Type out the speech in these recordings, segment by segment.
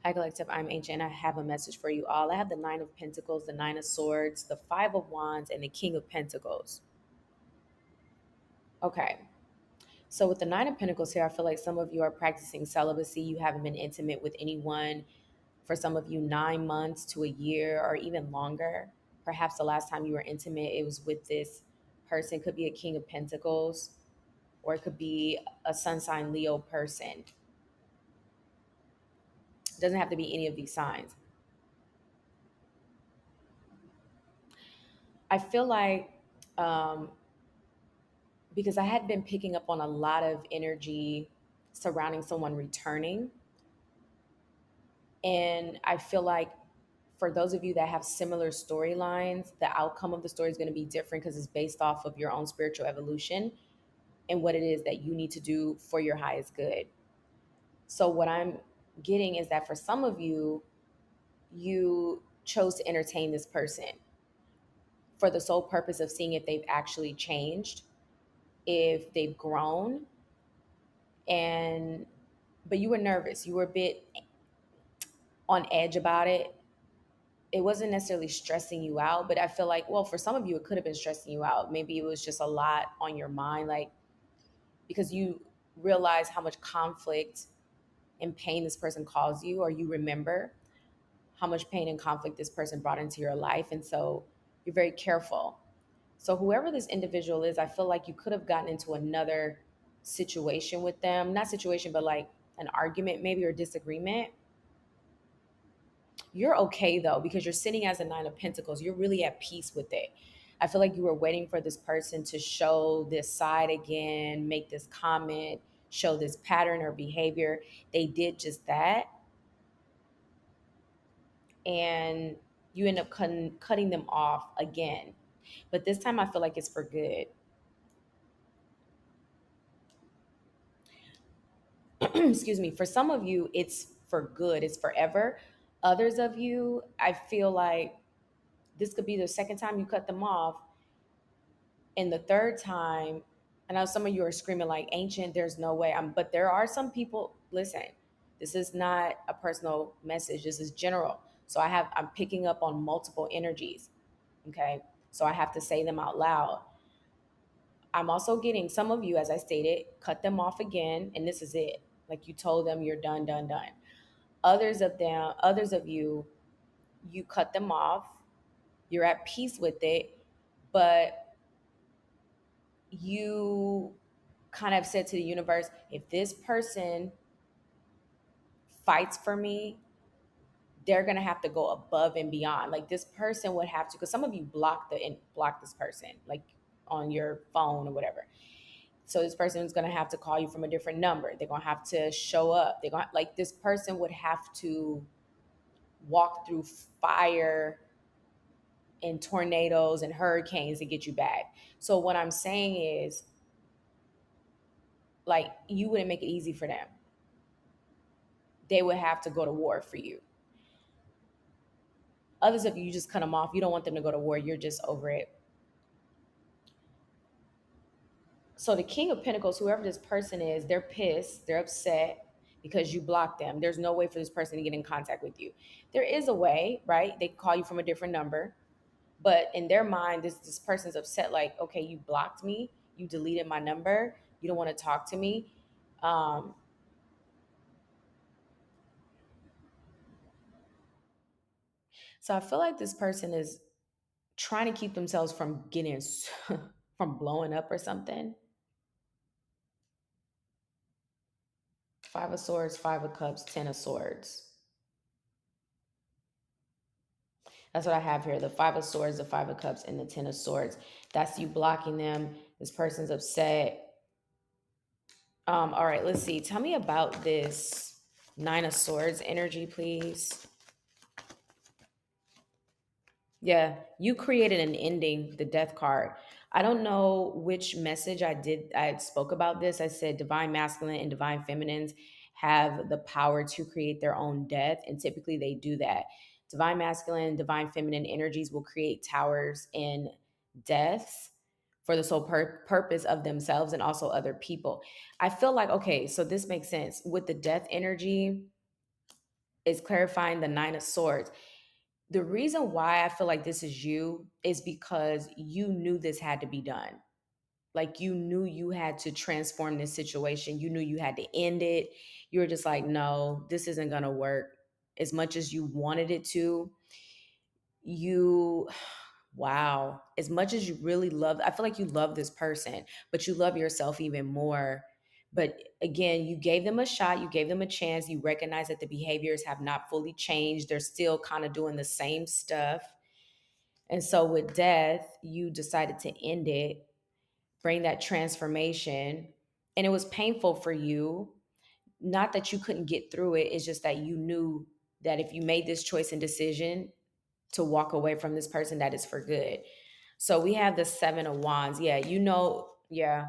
Hi, Collective. I'm Ancient. I have a message for you all. I have the Nine of Pentacles, the Nine of Swords, the Five of Wands, and the King of Pentacles. Okay. So, with the Nine of Pentacles here, I feel like some of you are practicing celibacy. You haven't been intimate with anyone for some of you 9 months to a year or even longer. Perhaps the last time you were intimate, it was with this person. Could be a King of Pentacles or it could be a Sun sign Leo person. It doesn't have to be any of these signs. I feel like um, because I had been picking up on a lot of energy surrounding someone returning. And I feel like for those of you that have similar storylines, the outcome of the story is going to be different because it's based off of your own spiritual evolution and what it is that you need to do for your highest good. So, what I'm getting is that for some of you, you chose to entertain this person for the sole purpose of seeing if they've actually changed, if they've grown, and but you were nervous. You were a bit on edge about it. It wasn't necessarily stressing you out, but I feel like, well, for some of you, it could have been stressing you out. Maybe it was just a lot on your mind, like because you realize how much conflict and pain this person caused you, or you remember how much pain and conflict this person brought into your life. And so you're very careful. So, whoever this individual is, I feel like you could have gotten into another situation with them, not situation, but like an argument, maybe, or disagreement. You're okay though, because you're sitting as a Nine of Pentacles. You're really at peace with it. I feel like you were waiting for this person to show this side again, make this comment, show this pattern or behavior. They did just that. And you end up cutting them off again. But this time I feel like it's for good. Excuse me. For some of you, it's for good, it's forever. Others of you, I feel like this could be the second time you cut them off. And the third time, I know some of you are screaming like ancient, there's no way. But there are some people, listen, this is not a personal message. This is general. So I'm picking up on multiple energies. Okay. So I have to say them out loud. I'm also getting some of you, as I stated, cut them off again, and this is it. Like you told them you're done, done, done. Others of you, you cut them off, you're at peace with it, but you kind of said to the universe, if this person fights for me, they're gonna have to go above and beyond. Like this person would have to, because some of you block this person, like on your phone or whatever. So this person is gonna have to call you from a different number. They're gonna have to show up. They're gonna like this person would have to walk through fire and tornadoes and hurricanes to get you back. So what I'm saying is, like, you wouldn't make it easy for them. They would have to go to war for you. Others of you, you just cut them off. You don't want them to go to war. You're just over it. So the King of Pentacles, whoever this person is, they're pissed. They're upset because you blocked them. There's no way for this person to get in contact with you. There is a way, right? They can call you from a different number. But in their mind, this person's upset, like, okay, you blocked me. You deleted my number. You don't want to talk to me. Um, so I feel like this person is trying to keep themselves from getting from blowing up or something. Five of Swords, Five of Cups, Ten of Swords. That's what I have here. The Five of Swords, the Five of Cups, and the Ten of Swords. That's you blocking them. This person's upset. All right, let's see. Tell me about this Nine of Swords energy, please. Yeah, you created an ending, the death card. I don't know which message I did. I spoke about this. I said divine masculine and divine feminines have the power to create their own death. And typically they do that. Divine masculine, divine feminine energies will create towers in deaths for the sole purpose of themselves and also other people. I feel like, okay, so this makes sense. With the death energy, It's clarifying the Nine of Swords. The reason why I feel like this is you is because you knew this had to be done. Like you knew you had to transform this situation. You knew you had to end it. You were just like, no, this isn't going to work. As much as you wanted it to, you, wow, as much as you really love, I feel like you love this person, but you love yourself even more. But again, you gave them a shot, you gave them a chance, you recognize that the behaviors have not fully changed. They're still kind of doing the same stuff. And so with death, you decided to end it, bring that transformation. And it was painful for you. Not that you couldn't get through it, it's just that you knew that if you made this choice and decision to walk away from this person, that is for good. So we have the Seven of Wands. Yeah, yeah,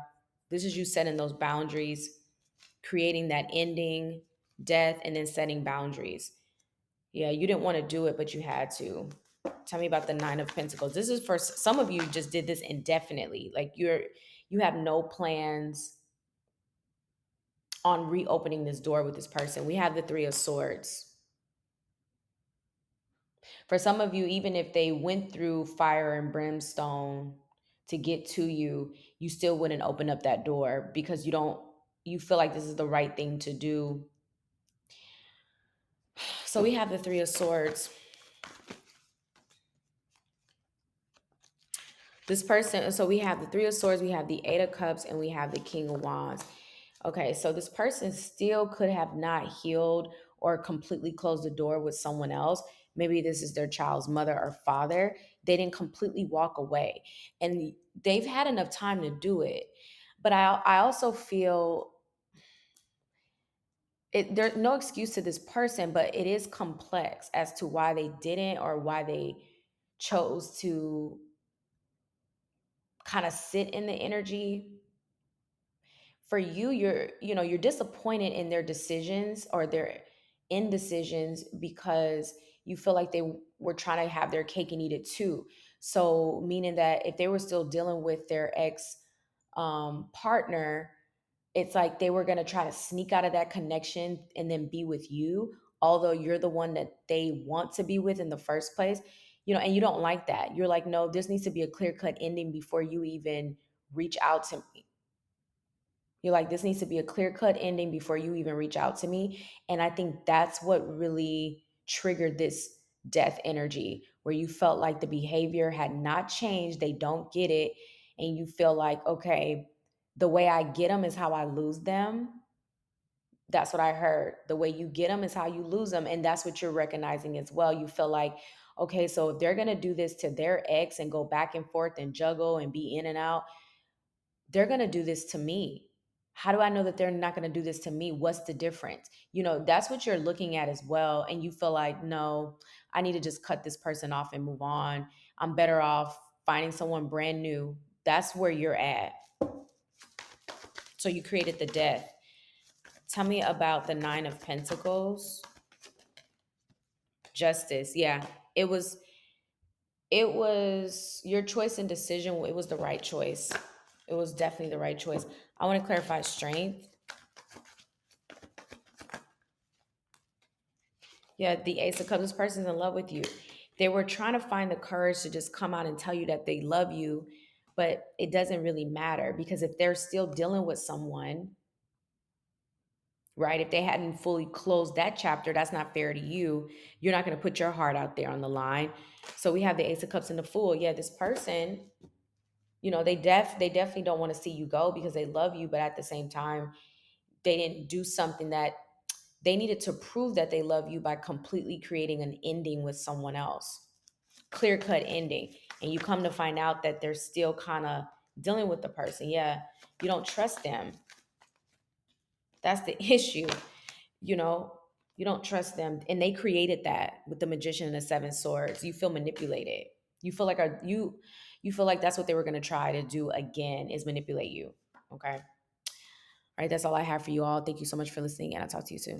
this is you setting those boundaries, creating that ending, death, and then setting boundaries. Yeah, you didn't want to do it, but you had to. Tell me about the Nine of Pentacles. This is for some of you just did this indefinitely. Like you have no plans on reopening this door with this person. We have the Three of Swords. For some of you, even if they went through fire and brimstone to get to you, you still wouldn't open up that door because you feel like this is the right thing to do. So we have the Three of Swords. This person, so we have the Three of Swords, we have the Eight of Cups, and we have the King of Wands. Okay, so this person still could have not healed or completely closed the door with someone else. Maybe this is their child's mother or father. They didn't completely walk away, and they've had enough time to do it. But I also feel there's no excuse to this person, but it is complex as to why they didn't or why they chose to kind of sit in the energy. For you, you're disappointed in their decisions or their indecisions because you feel like they were trying to have their cake and eat it too. So meaning that if they were still dealing with their ex partner, it's like they were going to try to sneak out of that connection and then be with you, although you're the one that they want to be with in the first place. And you don't like that. You're like, no, this needs to be a clear cut ending before you even reach out to me. You're like, this needs to be a clear cut ending before you even reach out to me. And I think that's what really triggered this death energy, where you felt like the behavior had not changed. They don't get it. And you feel like, okay, the way I get them is how I lose them. That's what I heard. The way you get them is how you lose them. And that's what you're recognizing as well. You feel like, okay, so if they're going to do this to their ex and go back and forth and juggle and be in and out, they're going to do this to me. How do I know that they're not going to do this to me? What's the difference? That's what you're looking at as well. And you feel like, no, I need to just cut this person off and move on. I'm better off finding someone brand new. That's where you're at. So you created the death. Tell me about the Nine of Pentacles. Justice. Yeah. It was your choice and decision. It was the right choice. It was definitely the right choice. I want to clarify strength. Yeah, the Ace of Cups, this person's in love with you. They were trying to find the courage to just come out and tell you that they love you, but it doesn't really matter because if they're still dealing with someone, right? If they hadn't fully closed that chapter, that's not fair to you. You're not going to put your heart out there on the line. So we have the Ace of Cups and the Fool. Yeah, this person, they definitely don't want to see you go because they love you, but at the same time, they didn't do something that they needed to prove that they love you by completely creating an ending with someone else. Clear cut ending. And you come to find out that they're still kind of dealing with the person. Yeah, you don't trust them. That's the issue. You know, you don't trust them. And they created that with the Magician and the Seven Swords. You feel manipulated. You feel like you feel like that's what they were going to try to do again, is manipulate you. Okay. All right, that's all I have for you all. Thank you so much for listening, and I'll talk to you soon.